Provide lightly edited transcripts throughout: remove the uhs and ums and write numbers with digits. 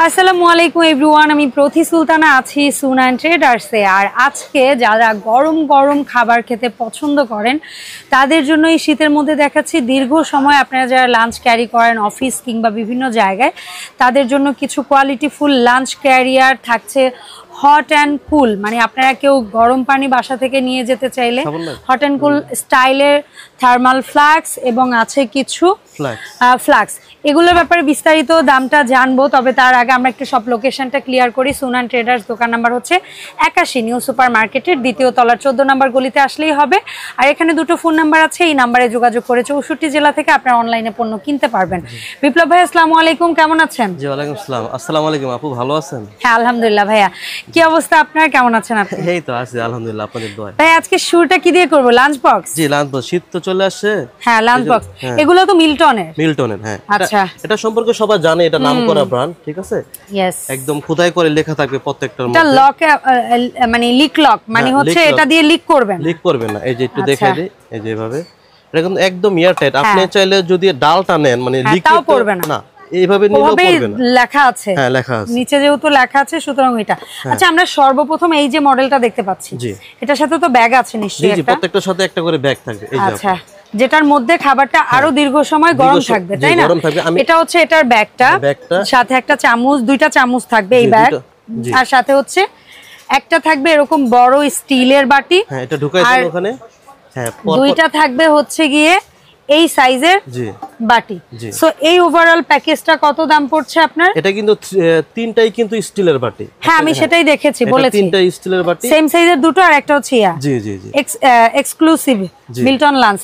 আসসালামু আলাইকুম এভরিওয়ান, আমি প্রতি সুলতানা আছি সুনা এন্ড ট্রেডার্সে। আর আজকে যারা গরম গরম খাবার খেতে পছন্দ করেন তাদের জন্য এই শীতের মধ্যে দেখাচ্ছি দীর্ঘ সময় আপনারা যারা লাঞ্চ ক্যারি করেন অফিস কিংবা বিভিন্ন জায়গায়, তাদের জন্য কিছু কোয়ালিটিফুল লাঞ্চ ক্যারিয়ার থাকছে হট অ্যান্ড কুল। মানে আপনারা কেউ গরম পানি বাসা থেকে নিয়ে যেতে চাইলে হট অ্যান্ড কুল স্টাইলের থার্মাল ফ্লাক্স এবং আছে কিছু ফ্লাক্স, এগুলোর ব্যাপারে বিস্তারিত দামটা জানবো। তবে তার আগে আমরা একটু সব লোকেশনটা ক্লিয়ার করি। সুনান ট্রেডার্স দোকান নাম্বার হচ্ছে 81 নিউ সুপার মার্কেটের দ্বিতীয় তলার 14 নম্বর গলিতে আসলেই হবে। আর এখানে দুটো ফোন নাম্বার আছে, এই নাম্বারে যোগাযোগ করে 64 জেলা থেকে আপনারা অনলাইনে পণ্য কিনতে পারবেন। বিপ্লব ভাই আসসালামু আলাইকুম, কেমন আছেন? জি ওয়ালাইকুম আসসালাম। আসসালামু আলাইকুম আপু, ভালো আছেন? হ্যাঁ আলহামদুলিল্লাহ। ভাইয়া কি অবস্থা আপনার, কেমন আছেন আপনি? এই তো আছি আলহামদুলিল্লাহ, আপনাদের দোয়ায়। ভাই আজকে শুরুটা কি দিয়ে করব? Lunch box? জি লাঞ্চ বক্স, শীত তো চলে আসছে। হ্যাঁ লাঞ্চ বক্স, এগুলো তো মিল্টনের। হ্যাঁ আচ্ছা, এটা সম্পর্কে সবাই জানে, এটা নামকরা ব্র্যান্ড, ঠিক আছে? यस, একদম খোদাই করে লেখা থাকবে প্রত্যেকটার মধ্যে। এটা লক মানে লিক লক, মানে হচ্ছে এটা দিয়ে লিক করবেন না। এই যে একটু দেখাই দিই, এই যে এভাবে এটা কিন্তু একদম এয়ার টাইট। আপনি চাইলে যদি ডালটা নেন মানে লিক করবে না, এইভাবে নিলেও পড়বে না। লেখা আছে, হ্যাঁ লেখা আছে নিচে যেহেতু লেখা আছে সুতরাং এটা। আচ্ছা, আমরা সর্বপ্রথম এই যে মডেলটা দেখতে পাচ্ছি, এটার সাথে তো ব্যাগ আছে নিশ্চয়ই? জি প্রত্যেকটার সাথে একটা করে ব্যাগ থাকবে। এই যে আচ্ছা, যেটার মধ্যে খাবারটা আরো দীর্ঘ সময় গরম থাকবে, তাই না? এটা হচ্ছে এটার ব্যাগটা, সাথে একটা চামচ, দুইটা চামচ থাকবে এই ব্যাগ, আর সাথে হচ্ছে একটা থাকবে এরকম বড় স্টিলের বাটি। হ্যাঁ এটা ঢুকাই দেন ওখানে। হ্যাঁ দুইটা থাকবে হচ্ছে গিয়ে এই সাইজের বাটি। সো এই ওভারঅল প্যাকেজটা কত দাম পড়ছে আপনার? এটা কিন্তু তিনটাই কিন্তু স্টিলের বাটি। হ্যাঁ আমি সেটাই দেখেছি, বলেছি তিনটাই স্টিলের বাটি, সেম সাইজের দুটো, আর একটা হচ্ছে জি জি জি এক্সক্লুসিভ মিল্টন লাঞ্চ।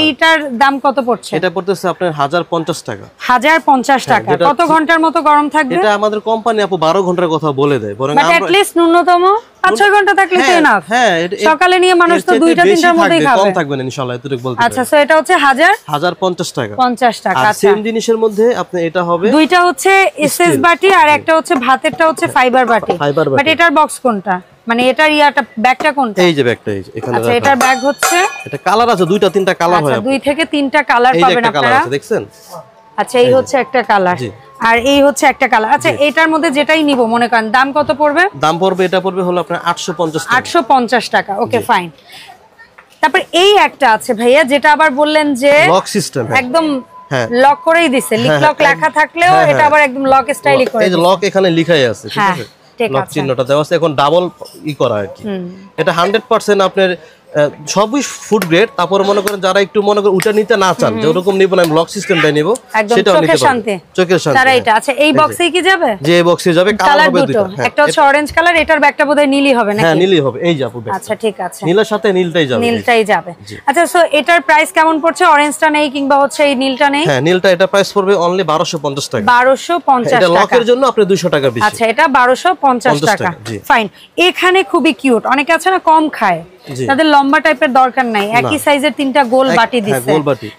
এইটার দাম কত পড়ছে? এটা পড়তেছে আপনার 1050 টাকা। 1050 টাকা। কত ঘন্টার মতো গরম থাকবে? এটা আমাদের কোম্পানি আপু 12 ঘন্টার কথা বলে দেয়, বরং আমরা এট লিস্ট ন্যূনতম 5-6 ঘন্টা থাকলে তো এনাফ। হ্যাঁ সকালে নিয়ে মানুষ তো 2-3টার মধ্যেই খাবে, কম থাকবে না ইনশাআল্লাহ, এতটুকু বলতে। আচ্ছা, সো এটা হচ্ছে 1050 টাকা। 50 টাকা। আর সেম জিনিসের মধ্যে আপনি এটা হবে, দুইটা হচ্ছে এসএস বাটি আর একটা হচ্ছে ভাতেরটা হচ্ছে ফাইবার বাটি। বাট এটার বক্স কোনটা, মানে এটার ইয়াটা ব্যাগটা কোনটা? এই যে ব্যাগটা, এই যে এখানে। আচ্ছা, এটার ব্যাগ হচ্ছে, এটা কালার আছে 2-3টা কালার হয়। আচ্ছা 2 থেকে 3টা কালার পাবেন আপনারা, দেখছেন? আচ্ছা এই হচ্ছে একটা কালার আর এই হচ্ছে একটা কালার। আচ্ছা এটার মধ্যে যেটাই নিব মনে করেন দাম কত পড়বে? দাম পড়বে, এটা পড়বে হলো আপনার 850 টাকা। Okay fine. তারপর এই একটা আছে ভাইয়া, যেটা আবার বললেন যে লক সিস্টেম, একদম লক করেই দিছে, লিক লক লেখা থাকলেও এটা আবার একদম লক স্টাইলই করে। এই যে লক এখানে লেখাই আছে, ঠিক আছে? লক চিহ্নটা দেওয়া আছে, এখন ডাবল করা আর কি। এটা 100% আপনার সবই ফুড গ্রেড। তারপর মনে করেন যারা একটু মনে করেন ওটা নিতে না চান, যেরকম নিব না, আমি লক সিস্টেমটাই নিব, সেটাও নিতে পারবেন, চোখের শান্তি। তারা এটা আচ্ছা এই বক্সেই কি যাবে? যে এই বক্সে যাবে, কালার হবে দুটো, একটা হচ্ছে অরেঞ্জ কালার, এটার ব্যাগটা বোধহয় নীলই হবে নাকি? হ্যাঁ নীলই হবে, এই যাবে। আচ্ছা ঠিক আছে, নীলের সাথে নীলটাই যাবে। আচ্ছা সো এটার প্রাইস কেমন পড়ছে? অরেঞ্জটা নেই কিংবা হচ্ছে এই নীলটা নেই? হ্যাঁ নীলটা, এটা প্রাইস পড়বে অনলি 1250 টাকা। 1250 এটা টাকা। লকের জন্য আপনি 200 টাকা বেশি। আচ্ছা এটা 1250 টাকা। ফাইন। এখানে খুবই কিউট, অনেকে আছে না কম খায়, তাদের লম্বা টাইপের দরকার নাই, একই সাইজের 3টা গোল বাটি দিচ্ছে,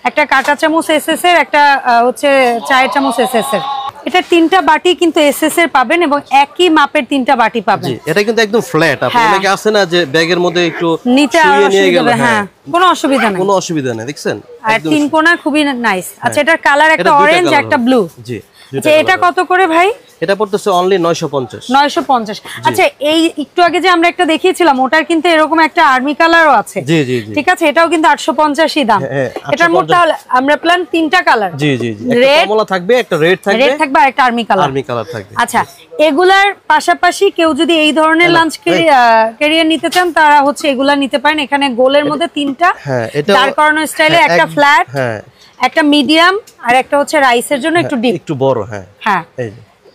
একটা কাঁটা চামচ এসএস এর, একটা হচ্ছে চায়ের চামচ এসএস এর। এটা 3টা বাটি কিন্তু এসএস এর পাবেন এবং একই মাপের 3টা বাটি পাবেন। এটা কিন্তু একদম ফ্ল্যাট। আপনি অনেকে আছে না যে ব্যাগের মধ্যে একটু নিচে নিয়ে গেল, হ্যাঁ কোনো অসুবিধা নেই, দেখছেন? আর 3 কোণা খুবই নাইস। আচ্ছা এটার কালার একটা অরেঞ্জ একটা ব্লু। জি আচ্ছা এটা কত করে ভাই? এটা পড়তেছে অনলি 950। আচ্ছা এই একটু আগে যে আমরা একটা দেখিয়েছিলাম ওটার কিন্তু এরকম একটা আর্মি কালারও আছে। জি জি জি ঠিক আছে, এটাও কিন্তু 850ই দাম। এটার মধ্যে আমরা প্ল্যান 3টা কালার। জি জি জি, একটা কমলা থাকবে, একটা রেড থাকবে আর একটা আর্মি কালার থাকবে। আচ্ছা এগুলার পাশাপাশি কেউ যদি এই ধরনের লাঞ্চ ক্যারিয়ার নিতে চান তারা হচ্ছে এগুলা নিতে পারেন। এখানে গোলের মধ্যে 3টা, তার কারণ স্টাইলে একটা ফ্ল্যাট, একটা মিডিয়াম আর একটা হচ্ছে রাইসের জন্য একটু ডিপ, একটু বড়। হ্যাঁ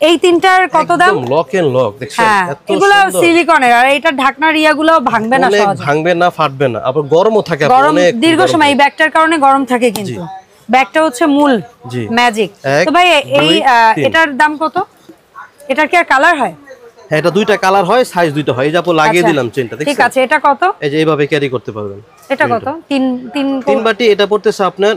এই 3টার কত দাম? একদম লক এন্ড লক, দেখছেন? এত এগুলো সিলিকনের, আর এটা ঢাকনার ইয়াগুলো ভাঙবে না, সহজে ভাঙবে না, ফাটবে না, আবার গরমও থাকে, অনেক দীর্ঘ সময় এই ব্যাগটার কারণে গরম থাকে। কিন্তু ব্যাগটা হচ্ছে মূল ম্যাজিক। তো ভাই এই এটার দাম কত? এটার কি আর কালার হয়? হ্যাঁ এটা 2টা কালার হয়, সাইজ 2টা হয়। এই যে আপু লাগিয়ে দিলাম চেনটা, দেখছেন? ঠিক আছে, এটা কত? এই যে এইভাবে ক্যারি করতে পারবেন। এটা কত? তিন বাটি। এটা পড়তেছে আপনার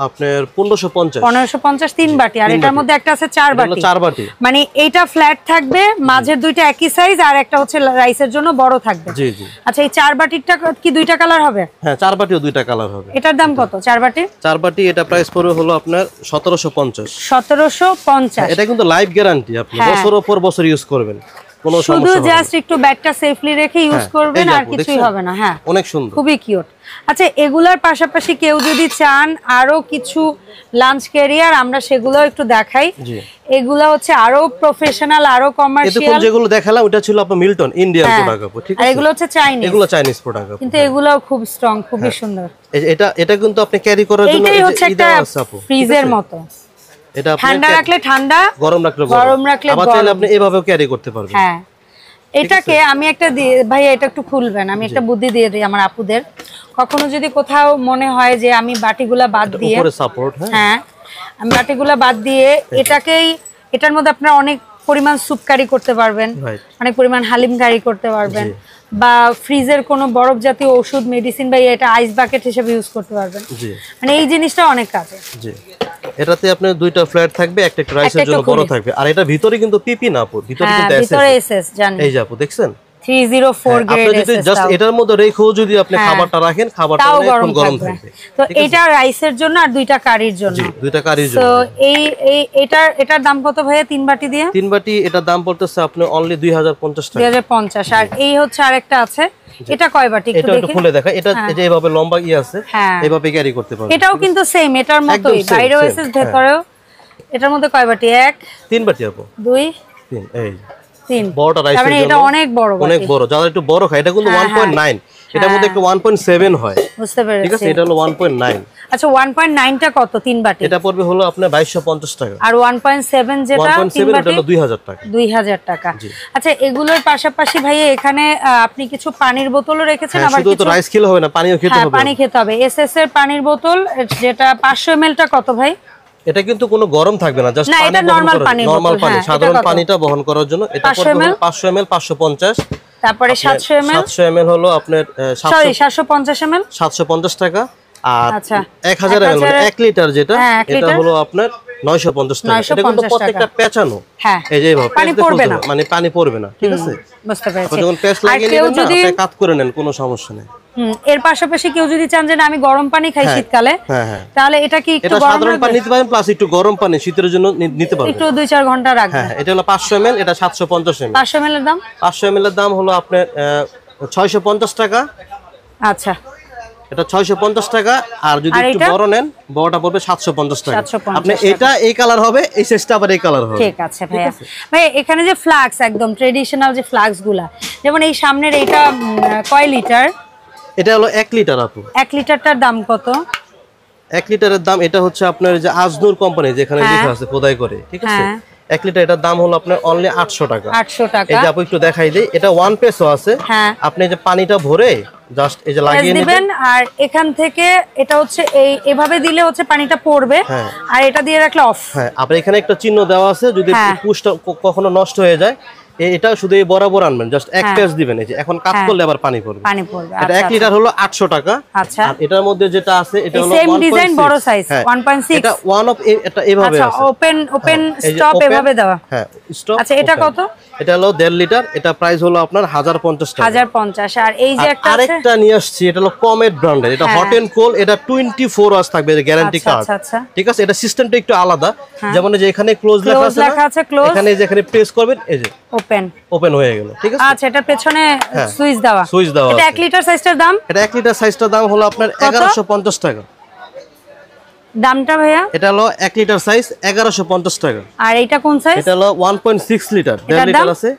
আপনার 1550 1550 3 বাটি, আর এটার মধ্যে একটা আছে 4 বাটি। 4 বাটি মানে এইটা ফ্ল্যাট থাকবে, মাঝের দুইটা একই সাইজ, আর একটা হচ্ছে রাইসের জন্য বড় থাকবে। জি জি। আচ্ছা, এই 4 বাটিরটা কি দুইটা কালার হবে? হ্যাঁ, 4 বাটিও দুইটা কালার হবে। এটার দাম কত 4 বাটি? 4 বাটি এটা প্রাইস পড়বে হলো আপনার 1750। 1750। এটা কিন্তু লাইফ গ্যারান্টি, আপনি বছরের পর বছর ইউজ করবেন, কোনো সমস্যা হবে না। শুধু জাস্ট একটু ব্যাগটা সেফলি রেখে ইউজ করবেন, আর কিছুই হবে না। হ্যাঁ, অনেক সুন্দর, খুবই কিউট। আচ্ছা, এগুলার পাশাপাশি কেউ যদি চান আরো কিছু লাঞ্চ ক্যারিয়ার, আমরা সেগুলো একটু দেখাই। এগুলা হচ্ছে আরো প্রফেশনাল, আরো কমার্শিয়াল। যেগুলো দেখালাম ওটা ছিল আপনার মিল্টন ইন্ডিয়ান প্রোডাক্ট, ঠিক আছে? আর এগুলো হচ্ছে চাইনিজ, এগুলো চাইনিজ প্রোডাক্ট, কিন্তু এগুলোও খুব স্ট্রং, খুবই সুন্দর। এটা কিন্তু আপনি ক্যারি করার জন্য এটাই হচ্ছে একটা ফ্রিজের মতো, এটা ঠান্ডা রাখলে ঠান্ডা, গরম রাখলে গরম রাখলে আবার চাইলে আপনি এভাবেও ক্যারি করতে পারবেন। হ্যাঁ, এটাকে আমি একটা ভাই এটা একটু খুলবেন, আমি একটা বুদ্ধি দিয়ে দিই আমার আপুদের। কখনো যদি কোথাও মনে হয় যে আমি বাটিগুলা বাদ দিয়ে, উপরে সাপোর্ট, হ্যাঁ আমি বাটিগুলা বাদ দিয়ে এটার মধ্যে আপনারা অনেক পরিমাণ স্যুপ কারি করতে পারবেন, অনেক পরিমাণ হালিম কারি করতে পারবেন, বা ফ্রিজের কোনো বরফ জাতীয় ওষুধ মেডিসিন বা এটা আইস বাকেট হিসেবে ইউজ করতে পারবেন। মানে এই জিনিসটা অনেক কাজে। জি, এটাতে আপনার দুইটা ফ্ল্যাট থাকবে, একটা রাইসের জন্য বড় থাকবে, আর এটা ভিতরে কিন্তু পিপি না আপু, ভিতরে কিন্তু এসএস জানেন, এই যে আপু দেখছেন 304 গ্রেড আপনি যদি জাস্ট এটার মধ্যে রেখেও যদি আপনি খাবারটা রাখেন, খাবারটা অনেক গরম থাকবে। তো এটা রাইসের জন্য আর দুইটা কারির জন্য। জি, দুইটা কারির জন্য। তো এটার দাম কত ভাইয়া 3 বাটি দিয়ে? 3 বাটি এটার দাম পড়তেছে আপনার অনলি 2050 টাকা। 2050। আর এই হচ্ছে আরেকটা আছে, এটা কয় বাটি একটু দেখি? এটা খুলে দেখা, এটা যে এইভাবে লম্বা আছে, এইভাবে ক্যারি করতে পারবেন। এটাও কিন্তু সেম এটার মতোই, বাইরেও এসএস ভেতরেও। এটার মধ্যে কয় বাটি? 1 3 বাটি আপু, 2 3 এই 3 বড়টা রাইসের জন্য। এটা অনেক বড়, অনেক বড়, যারা একটু বড় খায় এটা কিন্তু 1.9, এটার মধ্যে একটু 1.7 হয়, বুঝতে পেরেছি, ঠিক আছে? এটা হলো 1.9। আচ্ছা, 1.9 টা কত 3 বাটি? এটা পড়বে হলো আপনার 2250 টাকা। আর 1.7 যেটা 3 বাটি, এটা হলো 2000 টাকা। 2000 টাকা। আচ্ছা, এগুলোর পাশাপাশি ভাই এখানে আপনি কিছু পানির বোতলও রেখেছেন, আবার শুধু তো রাইস খেলে হবে না, পানিও খেতে হবে। পানি খেতে হবে। এসএস এর পানির বোতল যেটা 500 ml টা কত ভাই? এটা কিন্তু কোনো গরম থাকবে না, জাস্ট পানি, নরমাল পানি, সাধারণ পানিটা বহন করার জন্য। এটা পড়বে 500 ml 550। তারপরে 700 ml হলো আপনার 750 ml 750 টাকা। আর 1000 ml মানে 1 লিটার যেটা, এটা হলো আপনার 950 টাকা। এটা কিন্তু প্রত্যেকটা পেঁচানো, এই যে এইভাবে পানি পড়বে না, মানে পানি পড়বে না, ঠিক আছে? বুঝতে পেরেছি। যখন পেঁচ লাগিয়ে নেবেন না, আপনি কাট করে নেন, কোনো সমস্যা নেই। এর পাশাপাশি কেউ যদি চান যে না আমি গরম পানি খাই শীতকালে, তাহলে এটা কি একটু গরম সাধারণ পানি নিতে পারেন, প্লাস একটু গরম পানি শীতের জন্য নিতে পারবেন, একটু 2-4 ঘন্টা রাখবেন। হ্যাঁ, এটা হলো 500 ml, এটা 750 ml। 500 ml এর দাম? 500 ml এর দাম হলো আপনার 650 টাকা। আচ্ছা, এটা 650 টাকা। আর যদি একটু বড় নেন, বড়টা পড়বে 750 টাকা। আপনি এটা এই কালার হবে, এই সাইজটা আবার এই কালার হবে। ঠিক আছে ভাইয়া। ভাই এখানে যে ফ্লাক্স, একদম ট্রেডিশনাল যে ফ্লাক্স গুলা, যেমন এই সামনের এইটা কয় লিটার? এটা হলো 1 লিটার আপু। 1 লিটারটার দাম কত? 1 লিটারের দাম এটা হচ্ছে আপনার যে আজনুর কোম্পানি যেখানে লেখা আছে খোদাই করে, ঠিক আছে? 1 লিটার এটার দাম হলো আপনার অনলি 800 টাকা। 800 টাকা। এই যে আপু একটু দেখাই দেই, এটা 1 পেসও আছে। আপনি যে পানিটা ভরে জাস্ট এই যে লাগিয়ে নেবেন, আর এখান থেকে এটা হচ্ছে এইভাবে দিলে হচ্ছে পানিটা পড়বে, আর এটা দিয়ে রাখলে অফ। হ্যাঁ, আবার এখানে একটা চিহ্ন দেওয়া আছে, যদি পুশটা কখনো নষ্ট হয়ে যায়, এটা শুধু এই বরাবর আনবেন, জাস্ট এক পেজ দিবেন, এই যে এখন কাট করলে আবার পানি পড়বে। এটা 1 লিটার হলো 800 টাকা। আচ্ছা, আর এটার মধ্যে যেটা আছে এটা হলো সেম ডিজাইন, বড় সাইজ 1.6। এটা ওয়ান অফ এটা এভাবে আছে, ওপেন স্টপ এভাবে দেওয়া। হ্যাঁ, স্টপ। আচ্ছা, এটা কত? এটা হলো 1.5 লিটার, এটা প্রাইস হলো আপনার 1050 টাকা। 1050। আর এই যে একটা আছে, আরেকটা নিয়ে আসছি, এটা হলো কমেট ব্র্যান্ডের, এটা হট এন্ড কোল্ড, এটা 24 আওয়ার্স থাকবে গ্যারান্টি কার্ড। ঠিক আছে? এটা সিস্টেমটা একটু আলাদা, যেমন যে এখানে ক্লোজ লেখা আছে, এখানে যে এখানে প্রেস করবেন, এই যে ওপেন হয়ে গেল, ঠিক আছে? আচ্ছা, এটা পেছনে সুইচ দেওয়া। এটা 1 লিটার সাইজটার দাম? এটা 1 লিটার সাইজটার দাম হলো আপনার 1150 টাকা। দামটা ভাইয়া? এটা হলো 1 লিটার সাইজ 1150 টাকা। আর এটা কোন সাইজ? এটা হলো 1.6 লিটার, 1.5 লিটার আছে,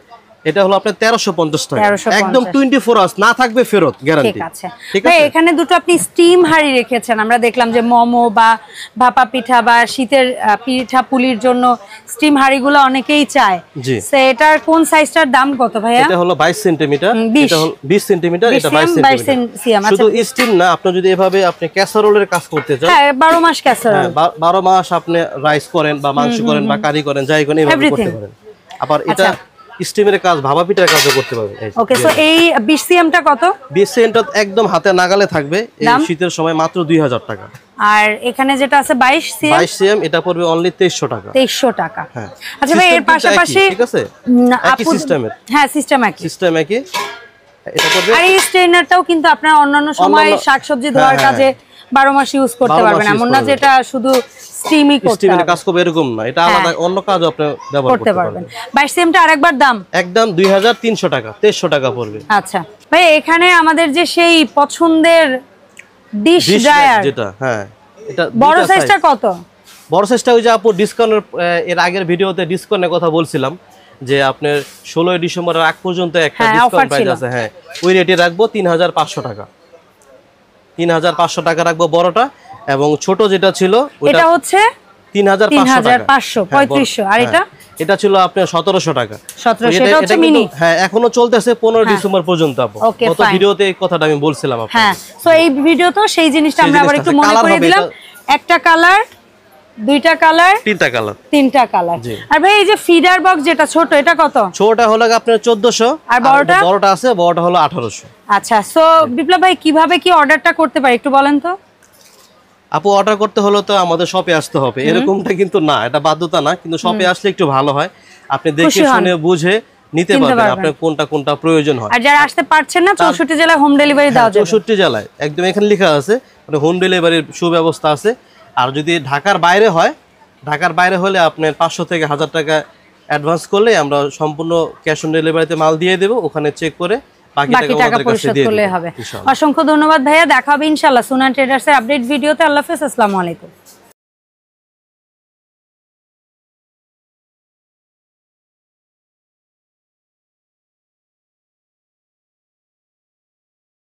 এটা হলো আপনার 1350 টাকা। একদম 24 আওয়ার্স, না থাকবে ফেরত, গ্যারান্টি। ঠিক আছে। ভাই এখানে দুটো আপনি স্টিম হাঁড়ি রেখেছেন, আমরা দেখলাম যে মোমো বা ভাপা পিঠা বা শীতের পিঠা পুলির জন্য স্টিম হাঁড়িগুলো অনেকেই চায়। সো এটার কোন সাইজটার দাম কত ভাইয়া? এটা হলো 22 সেন্টিমিটার, এটা হলো 20 সেন্টিমিটার, এটা 22 সেন্টিমিটার। শুধু স্টিম না, আপনি যদি এভাবে আপনি ক্যাসারোলের কাজ করতে চান, হ্যাঁ 12 মাস ক্যাসারোল, 12 মাস আপনি রাইস করেন বা মাংস করেন বা কারি করেন, যাই করেন এভাবে করতে পারেন। আবার এটা স্টিমের কাজ, ভাপা পিঠার কাজও করতে পারবেন। ওকে, সো এই 20 সিএম টা কত? 20 সিএম টা একদম হাতে নাগালে থাকবে, এই শীতের সময় মাত্র 2000 টাকা। আর এখানে যেটা আছে 22 cm এটা পড়বে অনলি 2300 টাকা। 2300 টাকা। হ্যাঁ আচ্ছা ভাই এর পাশাপাশি ঠিক আছে একই সিস্টেমের, হ্যাঁ সিস্টেম একই এটা পড়বে। আর এই স্ট্রেনারটাও কিন্তু আপনারা অন্যান্য সময় শাকসবজি ধোয়ার কাজে 12 মাস ইউজ করতে পারবেন, এমন না যেটা শুধু স্টিমই করতে হবে, কাজ করবে এরকম না, এটা আলাদা অন্য কাজ আপনি ব্যবহার করতে পারবেন। 22 cm টা আরেকবার দাম একদম 2300 টাকা, 2300 টাকা পড়বে। আচ্ছা ভাই এখানে আমাদের যে সেই পছন্দের ডিশ ড্রায়ার যেটা, হ্যাঁ এটা বড় সাইজটা কত? বড় সাইজটা ওই যে আপু ডিসকাউন্টের এর আগের ভিডিওতে ডিসকাউন্টের কথা বলছিলাম যে আপনার 16 ডিসেম্বরের আগ পর্যন্ত একটা ডিসকাউন্ট প্রাইস আছে, হ্যাঁ ওই রেটে রাখবো 3500 টাকা। 3500 টাকা রাখবো বড়টা, এবং ছোট যেটা ছিল এটা হচ্ছে 3500 3500 আর এটা ছিল আপনার 1700 টাকা। 1700 এটা হচ্ছে মিনি, হ্যাঁ এখনো চলতেছে 15 ডিসেম্বর পর্যন্ত আপু। গত ভিডিওতে এই কথাটা আমি বলছিলাম আপনাকে। হ্যাঁ সো এই ভিডিও তো সেই জিনিসটা আমরা আবার একটু মনে করে দিলাম, একটা কালার, দুইটা কালার, তিনটা কালার। আর ভাই এই যে ফিডার বক্স যেটা ছোট এটা কত? ছোটটা হলো আপনার 1400 আর বড়টা আছে, বড়টা হলো 1800। আচ্ছা সো বিপ্লব ভাই কিভাবে কি অর্ডারটা করতে পারি একটু বলেন তো? আপু অর্ডার করতে হলে তো আমাদের শপে আসতে হবে, এরকমটা কিন্তু না, এটা বাধ্যতা না, কিন্তু শপে আসলে একটু ভালো হয়, আপনি দেখে শুনে বুঝে নিতে পারবেন আপনার কোনটা প্রয়োজন হয়। আর যারা আসতে পারছেন না 64 জেলায় হোম ডেলিভারি দেওয়া যাবে। 64 জেলায় একদম এখানে লেখা আছে মানে হোম ডেলিভারির সুব্যবস্থা আছে। আর যদি ঢাকার বাইরে হয়, ঢাকার বাইরে হলে আপনার 500 থেকে 1000 টাকা অ্যাডভান্স করলে আমরা সম্পূর্ণ ক্যাশ অন ডেলিভারিতে মাল দিয়ে দেব, ওখানে চেক করে বাকি টাকা পরিশোধ করলে হবে। অসংখ্য ধন্যবাদ ভাইয়া, দেখা হবে ইনশাআল্লাহ সুনান ট্রেডার্সের আপডেট ভিডিওতে। আল্লাহ হাফেজ, আসসালামু আলাইকুম।